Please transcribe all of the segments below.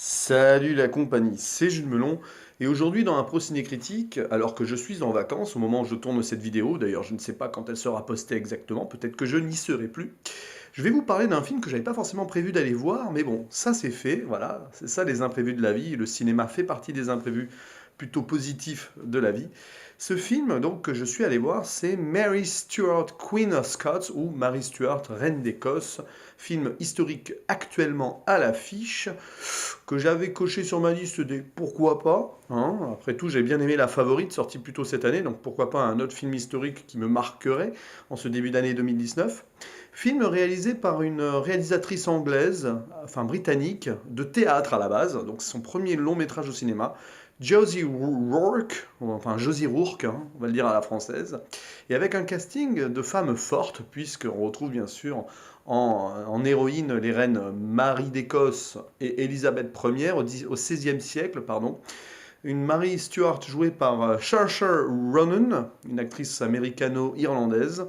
Salut la compagnie, c'est Jules Melon et aujourd'hui dans un Pro-Ciné Critique, alors que je suis en vacances au moment où je tourne cette vidéo, d'ailleurs je ne sais pas quand elle sera postée exactement, peut-être que je n'y serai plus, je vais vous parler d'un film que j'avais pas forcément prévu d'aller voir, mais bon, ça c'est fait, voilà, c'est ça les imprévus de la vie, et le cinéma fait partie des imprévus plutôt positifs de la vie. Ce film donc que je suis allé voir, c'est Mary Stuart Queen of Scots ou Mary Stuart Reine d'Écosse, film historique actuellement à l'affiche que j'avais coché sur ma liste des pourquoi pas. Hein. Après tout, j'ai bien aimé La Favorite, sortie plus tôt cette année, donc pourquoi pas un autre film historique qui me marquerait en ce début d'année 2019. Film réalisé par une réalisatrice anglaise, enfin britannique, de théâtre à la base, donc c'est son premier long métrage au cinéma. Josie Rourke, hein, on va le dire à la française, et avec un casting de femmes fortes, puisqu'on retrouve bien sûr en héroïne les reines Marie d'Écosse et Élisabeth Ier au XVIe siècle, pardon. Une Mary Stuart jouée par Saoirse Ronan, une actrice américano-irlandaise,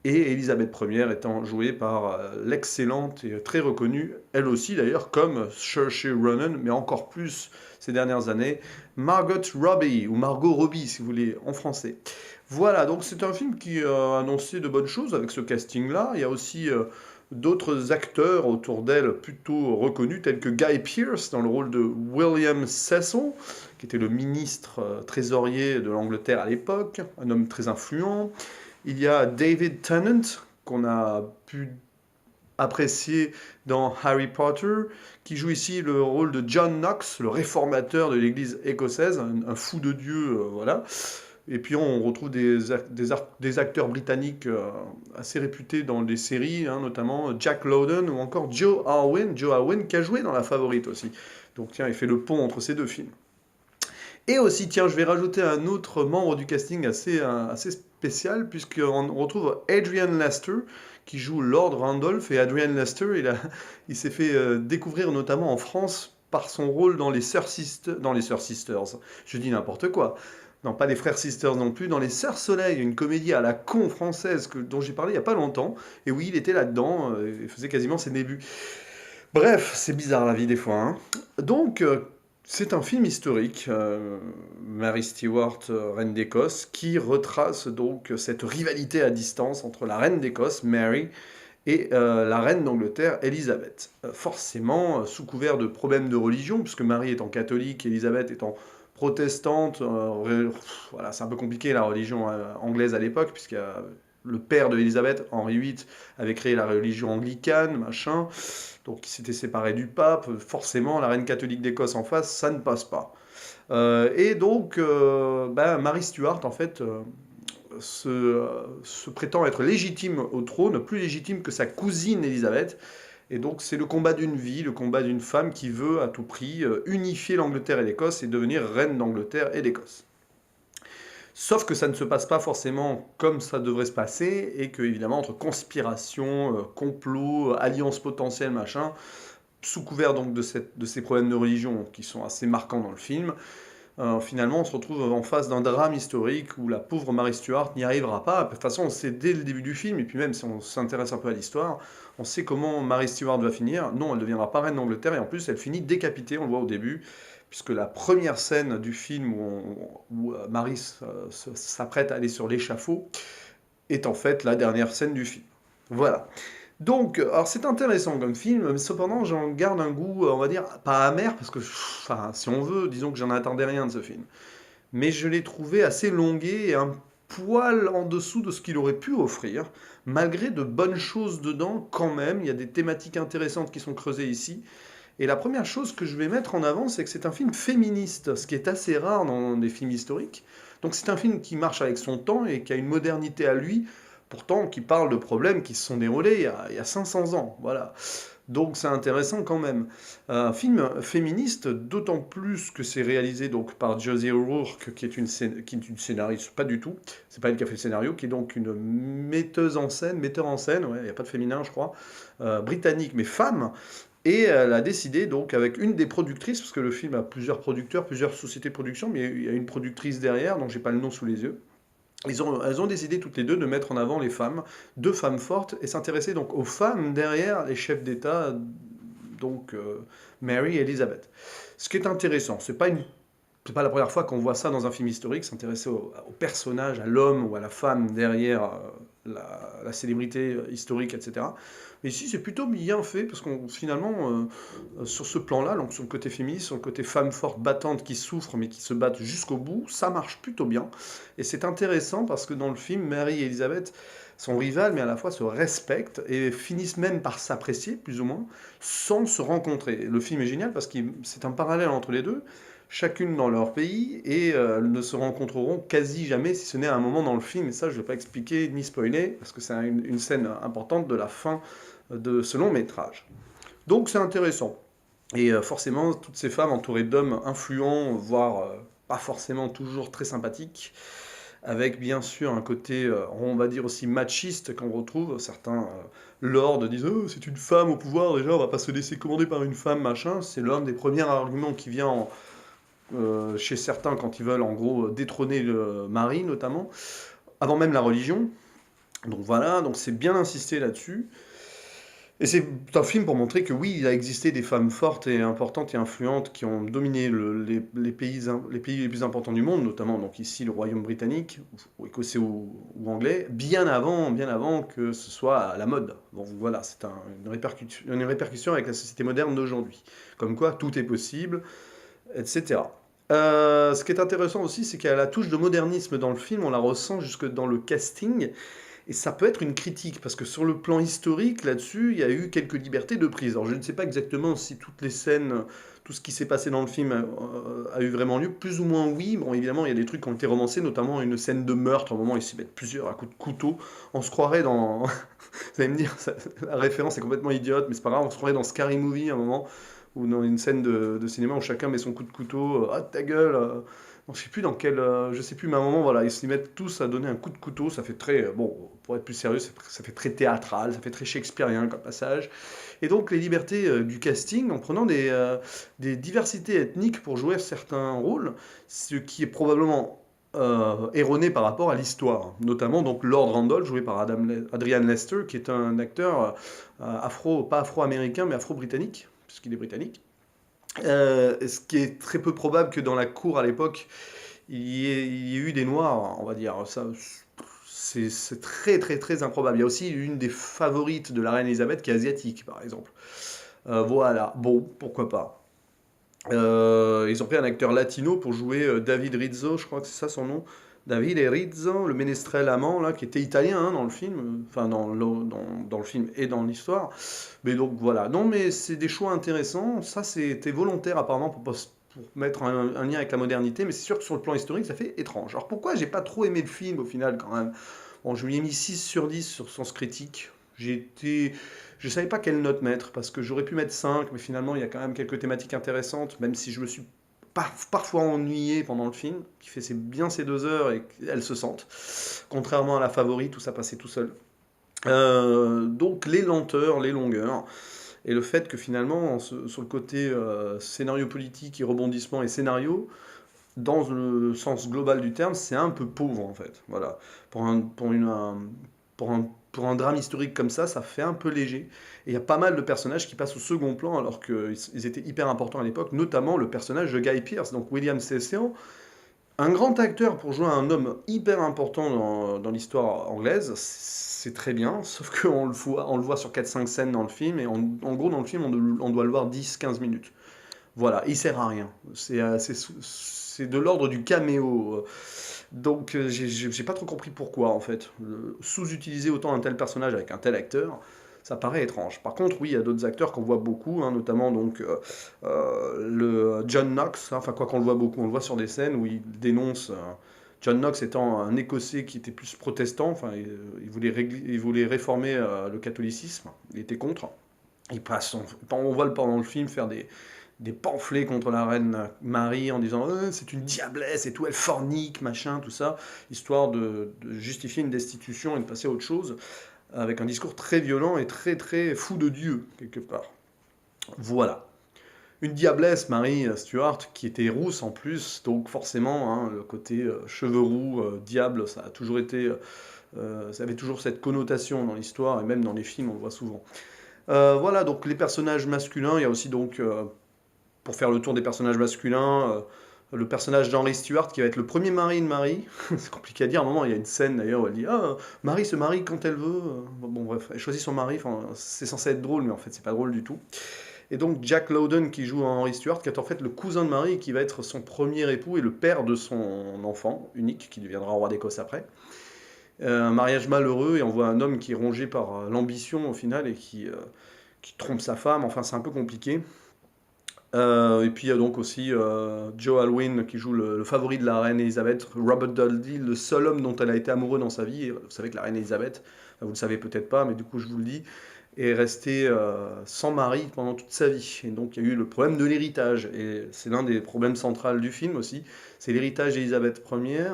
et Élisabeth Ier étant jouée par l'excellente et très reconnue, elle aussi d'ailleurs, comme Saoirse Ronan, mais encore plus ces dernières années, Margot Robbie, ou Margot Robbie si vous voulez, en français. Voilà, donc c'est un film qui annonçait de bonnes choses avec ce casting-là. Il y a aussi d'autres acteurs autour d'elle plutôt reconnus, tels que Guy Pearce dans le rôle de William Cecil, qui était le ministre trésorier de l'Angleterre à l'époque, un homme très influent. Il y a David Tennant, qu'on a pu apprécier dans Harry Potter, qui joue ici le rôle de John Knox, le réformateur de l'église écossaise, un fou de Dieu, voilà. Et puis on retrouve des acteurs britanniques assez réputés dans des séries, hein, notamment Jack Lowden ou encore Joe Alwyn, qui a joué dans La Favorite aussi. Donc tiens, il fait le pont entre ces deux films. Et aussi, tiens, je vais rajouter un autre membre du casting assez spécial, puisqu'on retrouve Adrian Lester, qui joue Lord Randolph. Et Adrian Lester, il s'est fait découvrir notamment en France par son rôle dans les Sœurs Sisters. Je dis n'importe quoi. Non, pas les Frères Sisters non plus, dans Les Sœurs Soleil, une comédie à la con française dont j'ai parlé il n'y a pas longtemps. Et oui, il était là-dedans, il faisait quasiment ses débuts. Bref, c'est bizarre la vie des fois, hein. Donc, c'est un film historique, Mary Stuart, reine d'Écosse, qui retrace donc cette rivalité à distance entre la reine d'Écosse, Mary, et la reine d'Angleterre, Élisabeth. Forcément, sous couvert de problèmes de religion, puisque Marie étant catholique, Élisabeth étant protestante, voilà, c'est un peu compliqué la religion anglaise à l'époque, puisque le père de Élisabeth, Henri VIII, avait créé la religion anglicane, machin, donc il s'était séparé du pape, forcément la reine catholique d'Écosse en face, ça ne passe pas. Et donc, Marie Stuart, en fait, se prétend être légitime au trône, plus légitime que sa cousine Élisabeth. Et donc c'est le combat d'une vie, le combat d'une femme qui veut à tout prix unifier l'Angleterre et l'Écosse et devenir reine d'Angleterre et d'Écosse. Sauf que ça ne se passe pas forcément comme ça devrait se passer, et que évidemment entre conspiration, complot, alliance potentielle, machin, sous couvert donc de ces problèmes de religion qui sont assez marquants dans le film, finalement, on se retrouve en face d'un drame historique où la pauvre Mary Stuart n'y arrivera pas. De toute façon, on sait dès le début du film, et puis même si on s'intéresse un peu à l'histoire, on sait comment Mary Stuart va finir. Non, elle ne deviendra pas reine d'Angleterre, et en plus, elle finit décapitée, on le voit au début, puisque la première scène du film où Mary s'apprête à aller sur l'échafaud est en fait la dernière scène du film. Voilà. Donc, alors c'est intéressant comme film, mais cependant j'en garde un goût, on va dire, pas amer, parce que, enfin, si on veut, disons que j'en attendais rien de ce film. Mais je l'ai trouvé assez longué et un poil en dessous de ce qu'il aurait pu offrir, malgré de bonnes choses dedans quand même. Il y a des thématiques intéressantes qui sont creusées ici. Et la première chose que je vais mettre en avant, c'est que c'est un film féministe, ce qui est assez rare dans des films historiques. Donc c'est un film qui marche avec son temps et qui a une modernité à lui, pourtant qui parle de problèmes qui se sont déroulés il y a 500 ans. Voilà. Donc c'est intéressant quand même. Un film féministe, d'autant plus que c'est réalisé donc par Josie O'Rourke, qui est une scénariste, pas du tout, c'est pas elle qui a fait le scénario, qui est donc une metteur en scène, ouais, il n'y a pas de féminin je crois, britannique mais femme, et elle a décidé donc avec une des productrices, parce que le film a plusieurs producteurs, plusieurs sociétés de production, mais il y a une productrice derrière, dont j'ai pas le nom sous les yeux. Elles ont décidé toutes les deux de mettre en avant les femmes, deux femmes fortes, et s'intéresser donc aux femmes derrière les chefs d'État, donc Mary et Elizabeth. Ce qui est intéressant, c'est pas la première fois qu'on voit ça dans un film historique, s'intéresser au personnage, à l'homme ou à la femme derrière la célébrité historique, etc. Mais ici, c'est plutôt bien fait, parce qu'on finalement, sur ce plan-là, donc sur le côté féministe, sur le côté femme forte, battante, qui souffre, mais qui se battent jusqu'au bout, ça marche plutôt bien. Et c'est intéressant parce que dans le film, Mary et Elizabeth sont rivales, mais à la fois se respectent et finissent même par s'apprécier, plus ou moins, sans se rencontrer. Le film est génial parce que c'est un parallèle entre les deux, chacune dans leur pays, et elles ne se rencontreront quasi jamais, si ce n'est à un moment dans le film, et ça je ne vais pas expliquer ni spoiler, parce que c'est une scène importante de la fin de ce long métrage. Donc c'est intéressant. Et forcément, toutes ces femmes entourées d'hommes influents, voire pas forcément toujours très sympathiques, avec bien sûr un côté, on va dire aussi machiste qu'on retrouve. Certains lords disent oh, c'est une femme au pouvoir, déjà on va pas se laisser commander par une femme, machin. C'est l'un des premiers arguments qui vient chez certains quand ils veulent en gros détrôner le mari notamment, avant même la religion. Donc voilà, donc c'est bien insisté là-dessus. Et c'est un film pour montrer que oui, il a existé des femmes fortes et importantes et influentes qui ont dominé les pays les plus importants du monde, notamment donc ici le Royaume britannique, ou écossais ou anglais, bien avant que ce soit à la mode. Bon voilà, c'est une répercussion avec la société moderne d'aujourd'hui. Comme quoi, tout est possible, etc. Ce qui est intéressant aussi, c'est qu'il y a la touche de modernisme dans le film, on la ressent jusque dans le casting, et ça peut être une critique, parce que sur le plan historique, là-dessus, il y a eu quelques libertés de prise. Alors je ne sais pas exactement si toutes les scènes, tout ce qui s'est passé dans le film a eu vraiment lieu, plus ou moins oui. Bon, évidemment, il y a des trucs qui ont été romancés, notamment une scène de meurtre, au moment où ils s'y mettent plusieurs à coups de couteau. On se croirait dans... Vous allez me dire, la référence est complètement idiote, mais c'est pas grave, on se croirait dans Scary Movie à un moment, ou dans une scène de cinéma où chacun met son coup de couteau, ah ta gueule, je sais plus dans quel, je sais plus, mais à un moment, voilà, ils se mettent tous à donner un coup de couteau, ça fait très, bon, pour être plus sérieux, ça fait très théâtral, ça fait très shakespearien comme passage. Et donc les libertés du casting, en prenant des diversités ethniques pour jouer certains rôles, ce qui est probablement erroné par rapport à l'histoire. Notamment donc Lord Randolph, joué par Adrian Lester, qui est un acteur pas afro-américain, mais afro-britannique, puisqu'il est britannique. Ce qui est très peu probable que dans la cour à l'époque, il y ait eu des noirs, on va dire. Ça, c'est très très très improbable. Il y a aussi une des favorites de la reine Elisabeth qui est asiatique, par exemple. Voilà, bon, pourquoi pas. Ils ont pris un acteur latino pour jouer David Rizzo, je crois que c'est ça son nom. David Rizzo, le ménestrel amant, là, qui était italien hein, dans le film, enfin dans le film et dans l'histoire. Mais donc voilà. Non, mais c'est des choix intéressants. Ça, c'était volontaire apparemment pour mettre un lien avec la modernité, mais c'est sûr que sur le plan historique, ça fait étrange. Alors pourquoi j'ai pas trop aimé le film au final quand même? Bon, je lui ai mis 6 sur 10 sur Sens Critique. J'ai été... Je savais pas quelle note mettre, parce que j'aurais pu mettre 5, mais finalement, il y a quand même quelques thématiques intéressantes, même si je me suis parfois ennuyé pendant le film, qui fait bien ces 2 heures et elles se sentent. Contrairement à la favorite où ça passait tout seul. Donc les lenteurs, les longueurs, et le fait que finalement, sur le côté scénario politique et rebondissement et scénario, dans le sens global du terme, c'est un peu pauvre en fait. Voilà. Pour un drame historique comme ça fait un peu léger. Et il y a pas mal de personnages qui passent au second plan alors qu'ils étaient hyper importants à l'époque, notamment le personnage de Guy Pearce, donc William C.C.O., un grand acteur pour jouer un homme hyper important dans l'histoire anglaise, c'est très bien, sauf qu'on le voit sur 4-5 scènes dans le film, et en gros dans le film on doit le voir 10-15 minutes. Voilà, il sert à rien. C'est de l'ordre du caméo. Donc j'ai pas trop compris pourquoi en fait. Sous-utiliser autant un tel personnage avec un tel acteur, ça paraît étrange. Par contre, oui, il y a d'autres acteurs qu'on voit beaucoup, hein, notamment donc le John Knox, hein, enfin quoi qu'on le voit beaucoup, on le voit sur des scènes où il dénonce. John Knox étant un Écossais qui était plus protestant, enfin il voulait réformer le catholicisme, il était contre. On voit pendant le film faire des pamphlets contre la reine Marie en disant c'est une diablesse et tout, elle fornique, machin, tout ça, histoire de justifier une destitution et de passer à autre chose, avec un discours très violent et très très fou de Dieu, quelque part. Voilà. Une diablesse, Marie Stuart, qui était rousse en plus, donc forcément, hein, le côté cheveux roux, diable, ça a toujours été... ça avait toujours cette connotation dans l'histoire, et même dans les films, on le voit souvent. Voilà, donc les personnages masculins, il y a aussi donc pour faire le tour des personnages masculins, le personnage d'Henry Stewart qui va être le premier mari de Marie. C'est compliqué à dire. À un moment, il y a une scène d'ailleurs où elle dit ah, Marie se marie quand elle veut. Bon, bref, elle choisit son mari. Enfin, c'est censé être drôle, mais en fait, c'est pas drôle du tout. Et donc, Jack Lowden qui joue Henry Stewart, qui est en fait le cousin de Marie, qui va être son premier époux et le père de son enfant unique, qui deviendra roi d'Écosse après. Un mariage malheureux, et on voit un homme qui est rongé par l'ambition au final et qui trompe sa femme. Enfin, c'est un peu compliqué. Et puis il y a donc aussi Joe Alwyn qui joue le favori de la reine Elisabeth, Robert Dudley, le seul homme dont elle a été amoureuse dans sa vie. Et vous savez que la reine Elisabeth, enfin, vous le savez peut-être pas, mais du coup je vous le dis, est restée sans mari pendant toute sa vie. Et donc il y a eu le problème de l'héritage. Et c'est l'un des problèmes centraux du film aussi. C'est l'héritage d'Elisabeth Ier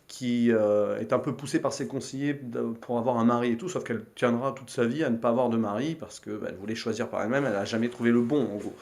qui est un peu poussée par ses conseillers pour avoir un mari et tout, sauf qu'elle tiendra toute sa vie à ne pas avoir de mari parce qu'elle voulait choisir par elle-même, elle n'a jamais trouvé le bon en gros.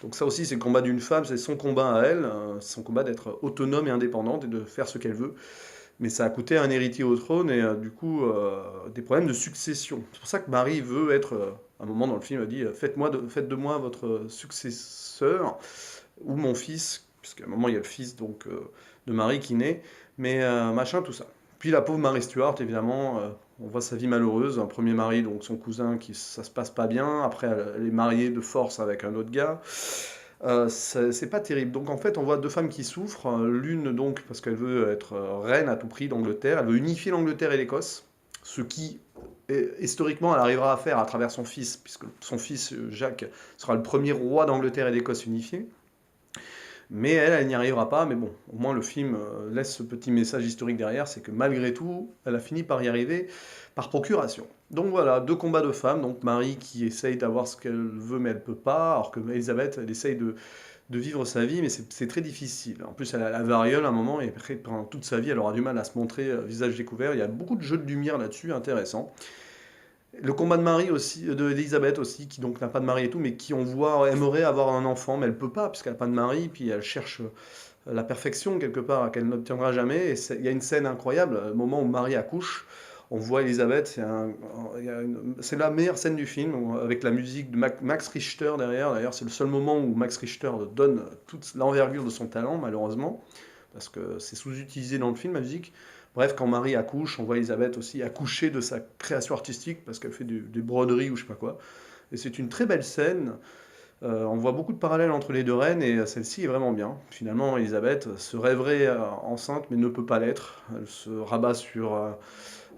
Donc ça aussi, c'est le combat d'une femme, c'est son combat à elle, son combat d'être autonome et indépendante et de faire ce qu'elle veut. Mais ça a coûté à un héritier au trône et du coup des problèmes de succession. C'est pour ça que Marie veut être, à un moment dans le film, elle dit faites de moi votre successeur ou mon fils, puisqu'à un moment il y a le fils donc de Marie qui naît, mais machin tout ça. Puis la pauvre Marie Stuart, évidemment, on voit sa vie malheureuse, un premier mari, donc son cousin, qui ça se passe pas bien, après elle est mariée de force avec un autre gars. C'est pas terrible. Donc en fait, on voit deux femmes qui souffrent. L'une donc parce qu'elle veut être reine à tout prix d'Angleterre, elle veut unifier l'Angleterre et l'Écosse, ce qui historiquement elle arrivera à faire à travers son fils, puisque son fils Jacques sera le premier roi d'Angleterre et d'Écosse unifié. Mais elle n'y arrivera pas. Mais bon, au moins le film laisse ce petit message historique derrière, c'est que malgré tout, elle a fini par y arriver par procuration. Donc voilà, deux combats de femmes. Donc Marie qui essaye d'avoir ce qu'elle veut, mais elle peut pas, alors que Elisabeth, elle essaye de vivre sa vie, mais c'est très difficile. En plus, elle a la variole à un moment, et après, pendant toute sa vie, elle aura du mal à se montrer visage découvert. Il y a beaucoup de jeux de lumière là-dessus, intéressant. Le combat de Marie aussi, de Elisabeth aussi, qui donc n'a pas de mari et tout, mais qui on voit aimerait avoir un enfant, mais elle peut pas puisqu'elle n'a pas de mari, puis elle cherche la perfection quelque part qu'elle n'obtiendra jamais. Et il y a une scène incroyable, le moment où Marie accouche, on voit Elisabeth, c'est la meilleure scène du film avec la musique de Max Richter derrière. D'ailleurs, c'est le seul moment où Max Richter donne toute l'envergure de son talent, malheureusement, parce que c'est sous-utilisé dans le film la musique. Bref, quand Marie accouche, on voit Elisabeth aussi accoucher de sa création artistique parce qu'elle fait des broderies ou je sais pas quoi. Et c'est une très belle scène. On voit beaucoup de parallèles entre les deux reines et celle-ci est vraiment bien. Finalement, Elisabeth se rêverait enceinte mais ne peut pas l'être. Elle se rabat sur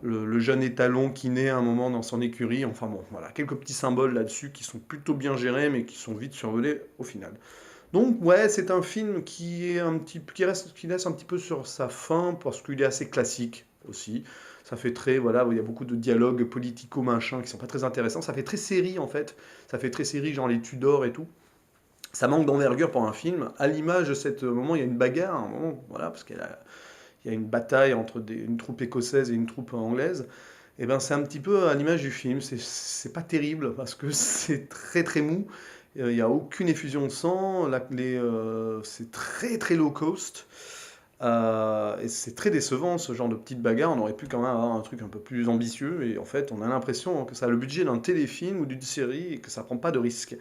le jeune étalon qui naît à un moment dans son écurie. Enfin bon, voilà, quelques petits symboles là-dessus qui sont plutôt bien gérés mais qui sont vite survolés au final. Donc ouais, c'est un film qui laisse un petit peu sur sa fin parce qu'il est assez classique aussi. Ça fait très voilà, il y a beaucoup de dialogues politico machin qui sont pas très intéressants. Ça fait très série en fait. Ça fait très série genre les Tudors et tout. Ça manque d'envergure pour un film. À l'image de ce moment, il y a une bagarre, un moment, voilà, parce il y a une bataille entre une troupe écossaise et une troupe anglaise. Et ben c'est un petit peu à l'image du film. C'est pas terrible parce que c'est très très mou. Il n'y a aucune effusion de sang, c'est très très low cost, et c'est très décevant ce genre de petite bagarre. On aurait pu quand même avoir un truc un peu plus ambitieux, et en fait on a l'impression que ça a le budget d'un téléfilm ou d'une série et que ça prend pas de risque.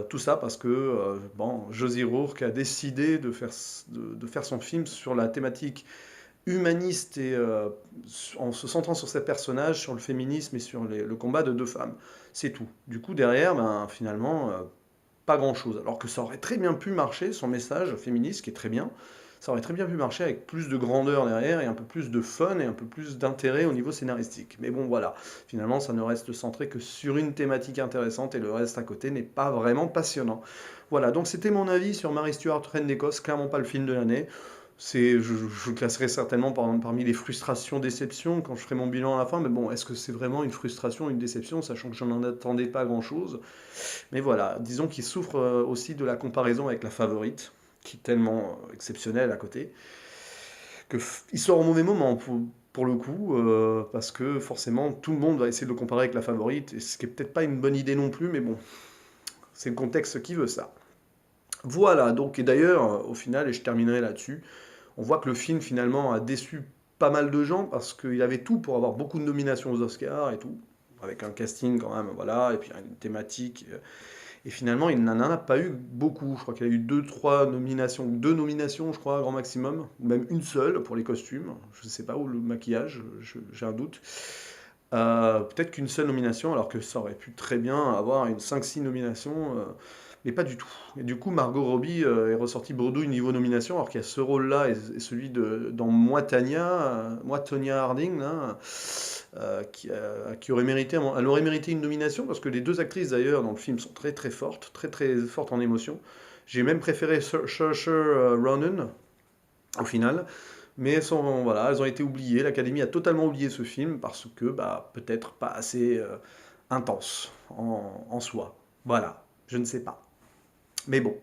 Tout ça parce que bon, Josie Rourke a décidé de faire son film sur la thématique humaniste et en se centrant sur ses personnages, sur le féminisme et sur le combat de deux femmes. C'est tout. Du coup, derrière, ben, finalement, pas grand-chose. Alors que ça aurait très bien pu marcher, son message féministe, qui est très bien, ça aurait très bien pu marcher avec plus de grandeur derrière et un peu plus de fun et un peu plus d'intérêt au niveau scénaristique. Mais bon, voilà. Finalement, ça ne reste centré que sur une thématique intéressante et le reste à côté n'est pas vraiment passionnant. Voilà, donc c'était mon avis sur Mary Stuart, Reine d'Écosse, clairement pas le film de l'année. Je le classerai certainement parmi les frustrations, déceptions quand je ferai mon bilan à la fin. Mais bon, est-ce que c'est vraiment une frustration, une déception, sachant que je n'en attendais pas grand-chose. Mais voilà, disons qu'il souffre aussi de la comparaison avec La Favorite, qui est tellement exceptionnelle à côté, il sort au mauvais moment pour le coup, parce que forcément tout le monde va essayer de le comparer avec La Favorite, et ce qui est peut-être pas une bonne idée non plus, mais bon, c'est le contexte qui veut ça. Voilà, donc et d'ailleurs, au final, et je terminerai là-dessus, on voit que le film finalement a déçu pas mal de gens parce qu'il avait tout pour avoir beaucoup de nominations aux Oscars et tout, avec un casting quand même, voilà, et puis une thématique. Et finalement, il n'en a pas eu beaucoup. Je crois qu'il a eu deux, trois nominations, deux nominations, je crois, grand maximum, ou même une seule pour les costumes. Je ne sais pas, ou le maquillage, j'ai un doute. Peut-être qu'une seule nomination, alors que ça aurait pu très bien avoir une cinq six nominations, mais pas du tout. Et du coup, Margot Robbie est ressortie bredouille niveau nomination, alors qu'il y a ce rôle-là et celui dans Moi, Tonya Harding, là, qui aurait mérité, elle aurait mérité une nomination, parce que les deux actrices d'ailleurs dans le film sont très très fortes, très très fortes en émotion. J'ai même préféré Saoirse Ronan au final. Mais voilà, elles ont été oubliées. L'Académie a totalement oublié ce film parce que bah, peut-être pas assez intense en soi. Voilà, je ne sais pas. Mais bon,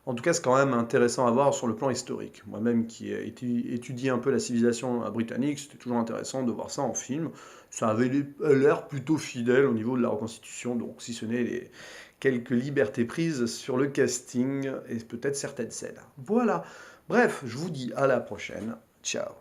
en tout cas, c'est quand même intéressant à voir sur le plan historique. Moi-même qui ai étudié un peu la civilisation britannique, c'était toujours intéressant de voir ça en film. Ça avait l'air plutôt fidèle au niveau de la reconstitution, donc si ce n'est les quelques libertés prises sur le casting et peut-être certaines scènes. Voilà. Bref, je vous dis à la prochaine. Ciao.